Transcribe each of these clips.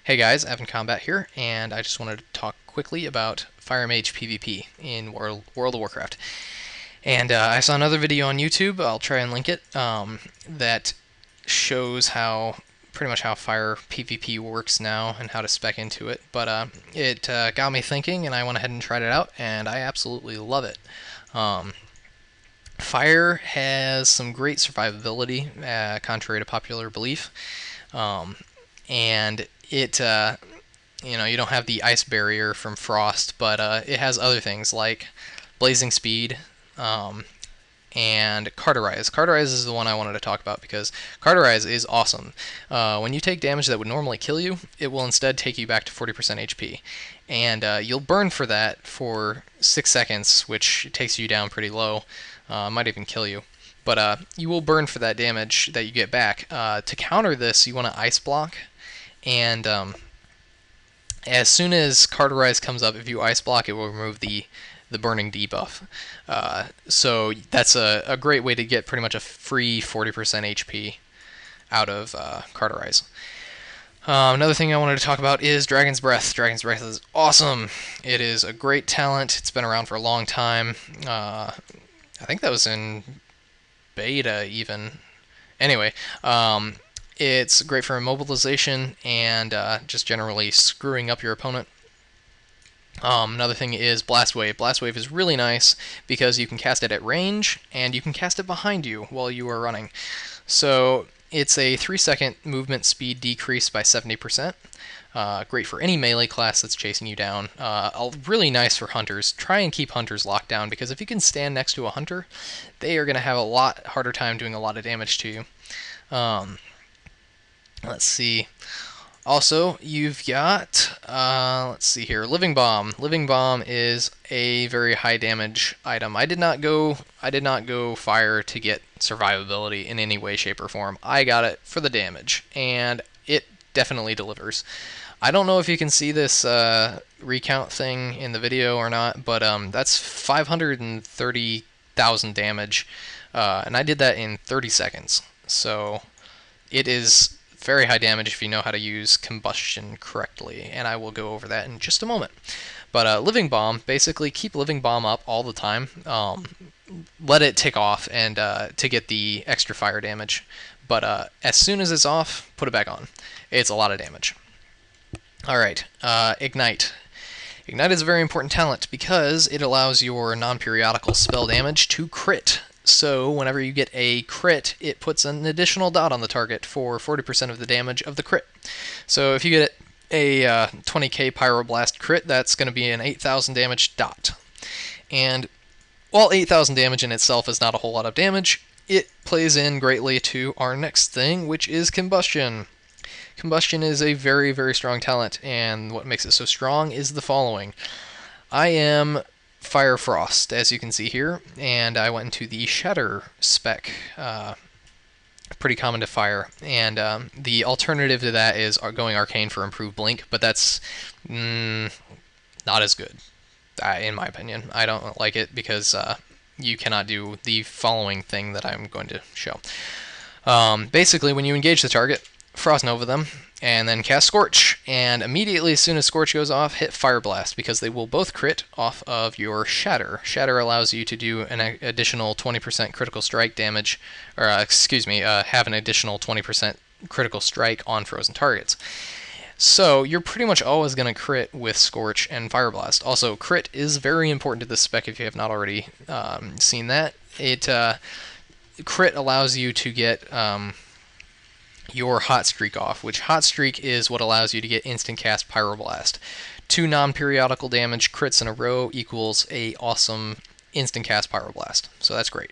Hey guys, Evan Combat here, and I just wanted to talk quickly about Mage PvP in World of Warcraft. And I saw another video on YouTube, I'll try and link it, that shows how pretty much how Fire PvP works now and how to spec into it. But it got me thinking, and I went ahead and tried it out, and I absolutely love it. Fire has some great survivability, contrary to popular belief. And it you don't have the ice barrier from frost, but it has other things like blazing speed, and Carterize. Carterize is the one I wanted to talk about because Carterize is awesome. When you take damage that would normally kill you, it will instead take you back to 40% HP. And you'll burn for that for 6 seconds, which takes you down pretty low. Might even kill you. But you will burn for that damage that you get back. To counter this, you want to Ice Block. And as soon as Carterize comes up, if you Ice Block, it will remove the burning debuff. So that's a great way to get pretty much a free 40% HP out of Carterize. Another thing I wanted to talk about is Dragon's Breath. Dragon's Breath is awesome. It is a great talent. It's been around for a long time. I think that was in beta even. Anyway, it's great for immobilization and just generally screwing up your opponent. Another thing is Blast Wave. Blast Wave is really nice because you can cast it at range and you can cast it behind you while you are running. So it's a 3-second movement speed decrease by 70%. Great for any melee class that's chasing you down. Really nice for hunters. Try and keep hunters locked down because if you can stand next to a hunter, they are going to have a lot harder time doing a lot of damage to you. Let's see. Also, you've got, let's see here, Living Bomb. Living Bomb is a very high damage item. I did not go fire to get survivability in any way, shape, or form. I got it for the damage, and it definitely delivers. I don't know if you can see this recount thing in the video or not, but that's 530,000 damage, and I did that in 30 seconds. So it is very high damage if you know how to use combustion correctly, and I will go over that in just a moment. But Living Bomb, basically keep Living Bomb up all the time. Let it tick off and to get the extra fire damage. But as soon as it's off, put it back on. It's a lot of damage. Alright, Ignite. Ignite is a very important talent because it allows your non-periodical spell damage to crit. So whenever you get a crit, it puts an additional dot on the target for 40% of the damage of the crit. So if you get a 20k Pyroblast crit, that's going to be an 8,000 damage dot. And while 8,000 damage in itself is not a whole lot of damage, it plays in greatly to our next thing, which is Combustion. Combustion is a very, very strong talent, and what makes it so strong is the following. I am Fire Frost, as you can see here, and I went into the Shatter spec, pretty common to Fire, and the alternative to that is going Arcane for improved Blink, but that's not as good, in my opinion. I don't like it because you cannot do the following thing that I'm going to show. Basically, when you engage the target, Frost Nova them, and then cast Scorch, and immediately as soon as Scorch goes off, hit Fire Blast, because they will both crit off of your Shatter. Shatter allows you to do an additional 20% critical strike damage, or have an additional 20% critical strike on frozen targets. So you're pretty much always going to crit with Scorch and Fire Blast. Also, crit is very important to this spec if you have not already seen that. Crit allows you to get your Hot Streak off, which Hot Streak is what allows you to get instant cast Pyroblast. 2 non-periodical damage crits in a row equals a awesome instant cast Pyroblast. So that's great.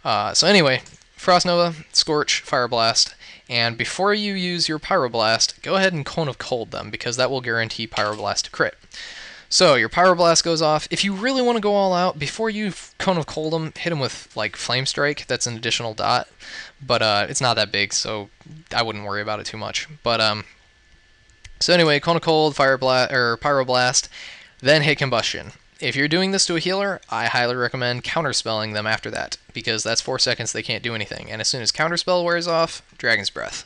So anyway, Frost Nova, Scorch, Fire Blast, and before you use your Pyroblast, go ahead and Cone of Cold them, because that will guarantee Pyroblast to crit. So your Pyroblast goes off. If you really want to go all out, before you Cone of Cold them, hit them with like Flame Strike. That's an additional dot, but it's not that big, so I wouldn't worry about it too much. But so anyway, Cone of Cold, Pyroblast, then hit Combustion. If you're doing this to a healer, I highly recommend counterspelling them after that, because that's 4 seconds they can't do anything. And as soon as counterspell wears off, Dragon's Breath.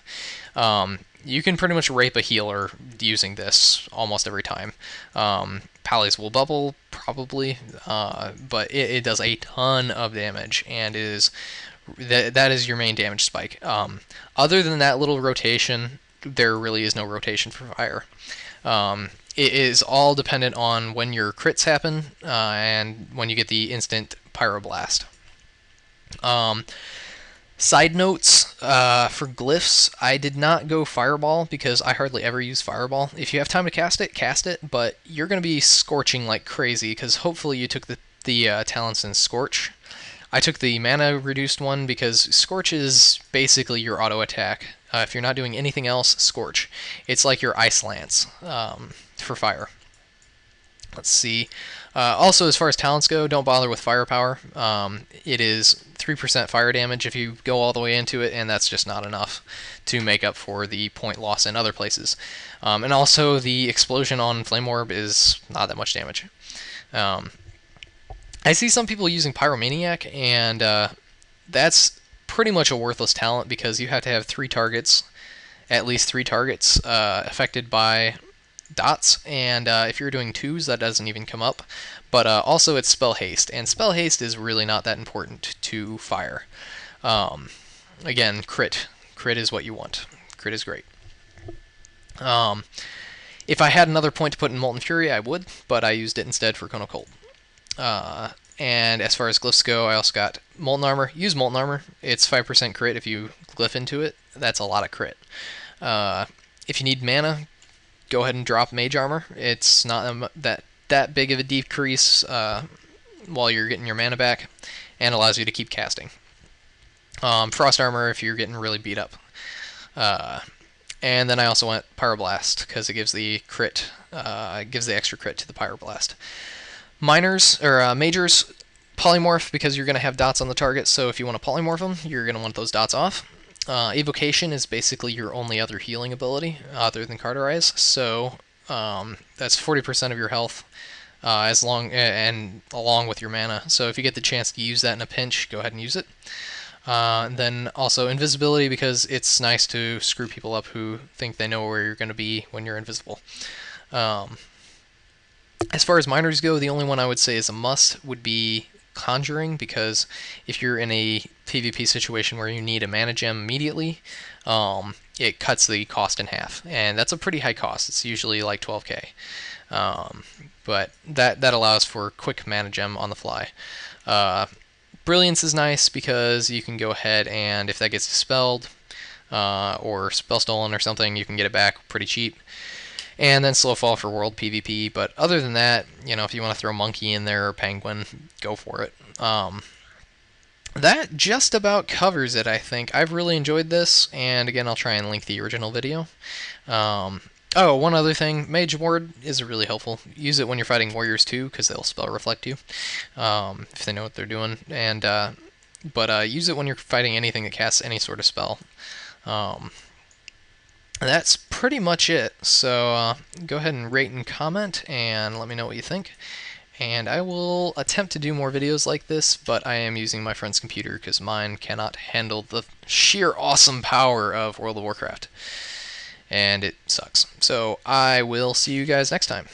You can pretty much rape a healer using this almost every time. Pallies will bubble, probably, but it does a ton of damage, and that is your main damage spike. Other than that little rotation, there really is no rotation for fire. It is all dependent on when your crits happen and when you get the instant pyroblast. Side notes for glyphs, I did not go Fireball because I hardly ever use Fireball. If you have time to cast it, but you're going to be scorching like crazy because hopefully you took the talents in Scorch. I took the mana reduced one because Scorch is basically your auto attack. If you're not doing anything else, Scorch. It's like your Ice Lance for fire. Let's see. Also, as far as talents go, don't bother with firepower. It is 3% fire damage if you go all the way into it, and that's just not enough to make up for the point loss in other places. And also, the explosion on Flame Orb is not that much damage. I see some people using Pyromaniac, and that's pretty much a worthless talent because you have to have at least three targets affected by dots, and if you're doing twos, that doesn't even come up. But also it's Spell Haste, and Spell Haste is really not that important to fire. Again, crit is what you want. Crit is great. If I had another point to put in Molten Fury, I would, but I used it instead for Cone of Cold. And as far as glyphs go, I also got Molten Armor. Use Molten Armor. It's 5% crit if you glyph into it. That's a lot of crit. If you need mana, go ahead and drop Mage Armor. It's not that big of a decrease while you're getting your mana back, and allows you to keep casting. Frost Armor if you're getting really beat up. And then I also went Pyroblast because it gives the crit, gives the extra crit to the Pyroblast. Majors, polymorph because you're going to have dots on the target, so if you want to polymorph them, you're going to want those dots off. Evocation is basically your only other healing ability other than Cauterize, so that's 40% of your health along with your mana. So if you get the chance to use that in a pinch, go ahead and use it. And then also invisibility because it's nice to screw people up who think they know where you're going to be when you're invisible. As far as minors go, the only one I would say is a must would be Conjuring, because if you're in a PvP situation where you need a mana gem immediately, it cuts the cost in half, and that's a pretty high cost. It's usually like 12k, but that allows for quick mana gem on the fly. Brilliance is nice because you can go ahead and if that gets dispelled or spell stolen or something, you can get it back pretty cheap. And then Slow Fall for World PvP, but other than that, if you want to throw Monkey in there or Penguin, go for it. That just about covers it, I think. I've really enjoyed this, and again, I'll try and link the original video. Oh, one other thing, Mage Ward is really helpful. Use it when you're fighting warriors too, because they'll spell reflect you, if they know what they're doing. And but use it when you're fighting anything that casts any sort of spell. That's pretty much it. So go ahead and rate and comment, and let me know what you think. And I will attempt to do more videos like this, but I am using my friend's computer because mine cannot handle the sheer awesome power of World of Warcraft. And it sucks. So I will see you guys next time.